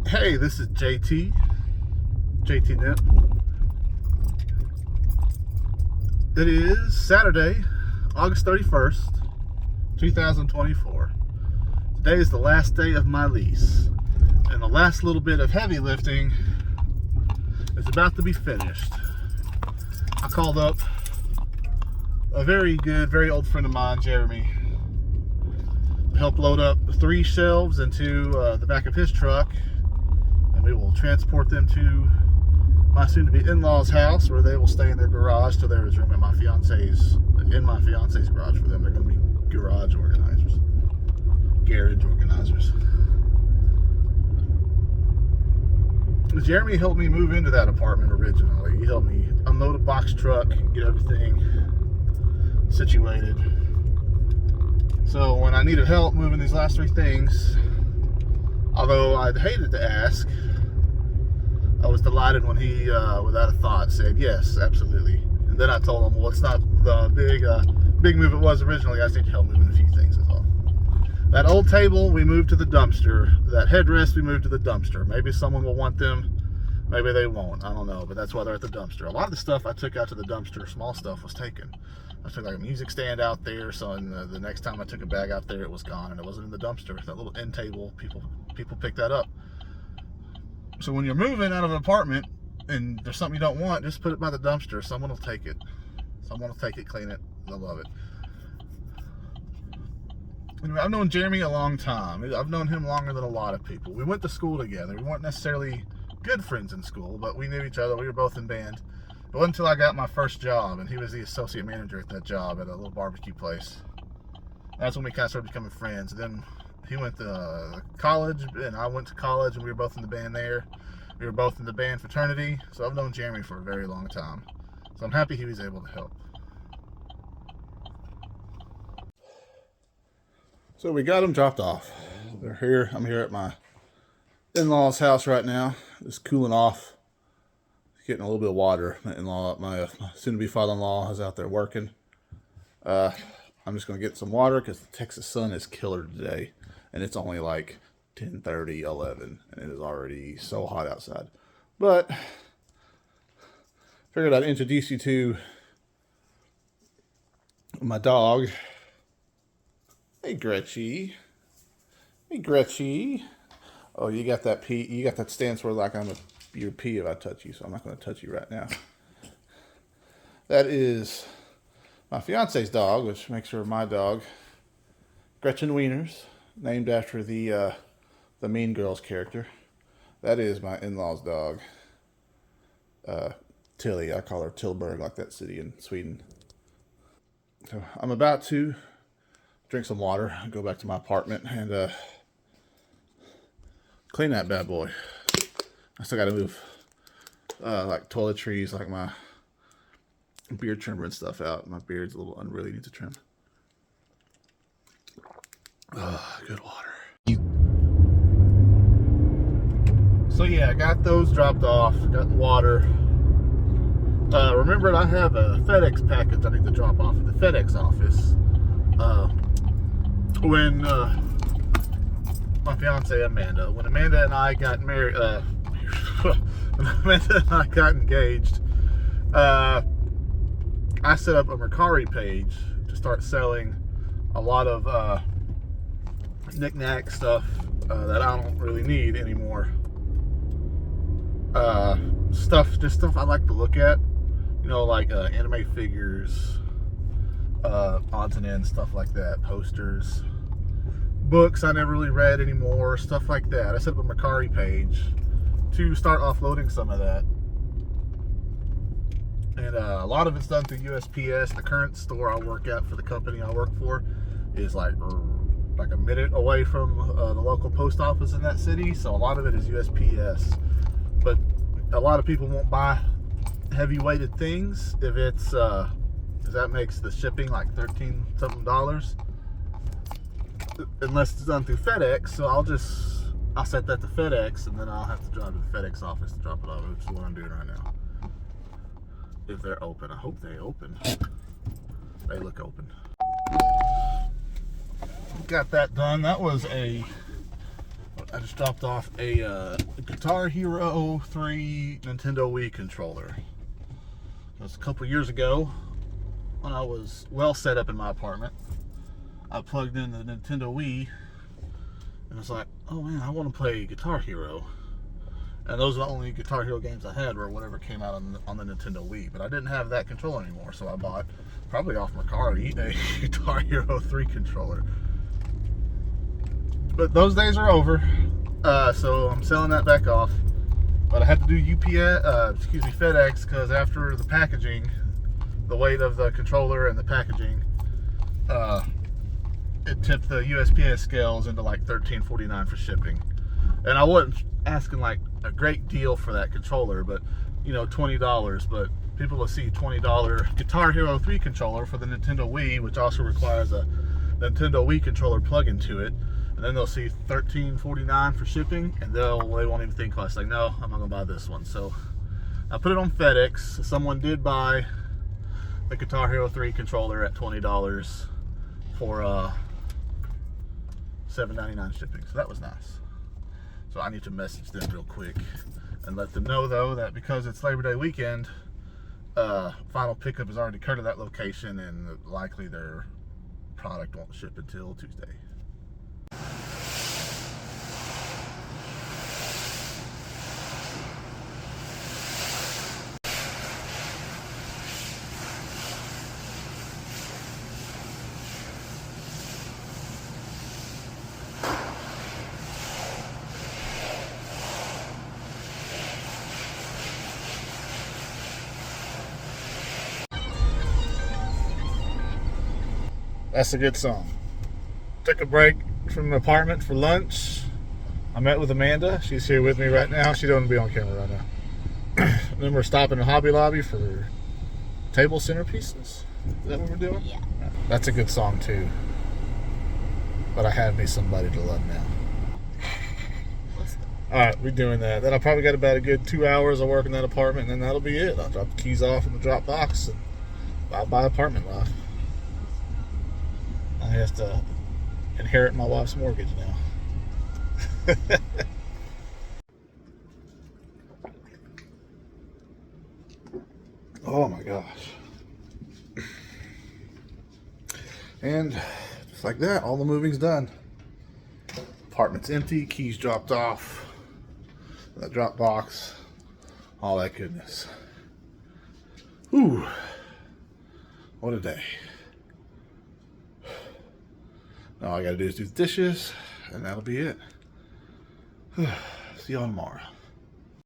Hey, this is JT Nip. It is Saturday, August 31st, 2024. Today is the last day of my lease, and the last little bit of heavy lifting is about to be finished. I called up a very good, very old friend of mine, Jeremy, to help load up 3 shelves into the back of his truck, and we will transport them to my soon-to-be in-laws' house, where they will stay in their garage till there is room in my fiance's garage for them. They're going to be garage organizers. Jeremy helped me move into that apartment originally. He helped me unload a box truck, get everything situated. So when I needed help moving these last 3 things, although I'd hated to ask, I was delighted when he, without a thought, said yes, absolutely. And then I told him, well, it's not the big move it was originally. I just need help moving a few things, that's all. That old table, we moved to the dumpster. That headrest, we moved to the dumpster. Maybe someone will want them. Maybe they won't. I don't know, but that's why they're at the dumpster. A lot of the stuff I took out to the dumpster, small stuff, was taken. I took like a music stand out there, so the next time I took a bag out there, it was gone, and it wasn't in the dumpster. That little end table, people picked that up. So when you're moving out of an apartment and there's something you don't want, just put it by the dumpster. Someone will take it. Someone will take it, clean it. They'll love it. Anyway, I've known Jeremy a long time. I've known him longer than a lot of people. We went to school together. We weren't necessarily good friends in school, but we knew each other. We were both in band. It wasn't until I got my first job, and he was the associate manager at that job at a little barbecue place. That's when we kind of started becoming friends. Then he went to college, and I went to college, and we were both in the band there. We were both in the band fraternity, so I've known Jeremy for a very long time. So I'm happy he was able to help. So we got them dropped off. They're here. I'm here at my in-laws' house right now, just cooling off, getting a little bit of water. My soon-to-be father-in-law is out there working. I'm just going to get some water because the Texas sun is killer today. And it's only like 10:30, 11, and it is already so hot outside. But figured I'd introduce you to my dog. Hey, Gretchy. Hey, Gretchy. Oh, you got that pee. You got that stance where like you're pee if I touch you, so I'm not going to touch you right now. That is my fiance's dog, which makes her my dog, Gretchen Wieners, named after the Mean Girls character. That is my in-laws' dog, Tilly. I call her Tilburg, like that city in Sweden. So I'm about to drink some water, go back to my apartment, and clean that bad boy. I still got to move like toiletries, like my beard trimmer and stuff out. My beard's a little unruly, needs a trim. Good water. So yeah, I got those dropped off, got the water. Remembered I have a FedEx package I need to drop off at the FedEx office. When my fiance Amanda, when Amanda and I got married, when Amanda and I got engaged, I set up a Mercari page to start selling a lot of knick-knack stuff that I don't really need anymore. Just stuff I like to look at, you know, like anime figures, odds and ends, stuff like that, posters, books I never really read anymore, stuff like that. I set up a Mercari page to start offloading some of that. And a lot of it's done through USPS. The current store I work at for the company I work for is like a minute away from the local post office in that city. So a lot of it is USPS. But a lot of people won't buy heavy weighted things if it's because that makes the shipping like $13 something, unless it's done through FedEx. So I'll set that to FedEx, and then I'll have to drive to the FedEx office to drop it off, which is what I'm doing right now. If they're open. I hope they open. They look open. Got that done. That was a I just dropped off a Guitar Hero 3 Nintendo Wii controller. It was a couple years ago when I was well set up in my apartment. I plugged in the Nintendo Wii and was like, oh man, I want to play Guitar Hero. And those are the only Guitar Hero games I had, or whatever came out on the Nintendo Wii. But I didn't have that controller anymore, so I bought, probably off Mercari, a Guitar Hero 3 controller. But those days are over, so I'm selling that back off. But I had to do FedEx, because after the packaging, the weight of the controller and the packaging, it tipped the USPS scales into like $13.49 for shipping. And I wasn't asking like a great deal for that controller, but you know, $20. But people will see $20 Guitar Hero 3 controller for the Nintendo Wii, which also requires a Nintendo Wii controller plug-in to it. And then they'll see $13.49 for shipping, and they won't even think twice. Like, no, I'm not gonna buy this one. So I put it on FedEx. Someone did buy the Guitar Hero 3 controller at $20 for $7.99 shipping. So that was nice. So I need to message them real quick and let them know, though, that because it's Labor Day weekend, final pickup has already occurred at that location, and likely their product won't ship until Tuesday. That's a good song. Took a break from the apartment for lunch. I met with Amanda. She's here with me right now. She don't want to be on camera right now. Then we're stopping at Hobby Lobby for table centerpieces. Is that what we're doing? Yeah. That's a good song too. But I have me somebody to love now. Alright, we're doing that. Then I probably got about a good 2 hours of work in that apartment, and then that'll be it. I'll drop the keys off in the drop box and bye-bye apartment life. I have to inherit my wife's mortgage now. Oh my gosh. And just like that, all the moving's done. Apartment's empty, keys dropped off, that drop box, all that goodness. Whew. What a day. Now all I gotta do is do the dishes, and that'll be it. See y'all tomorrow.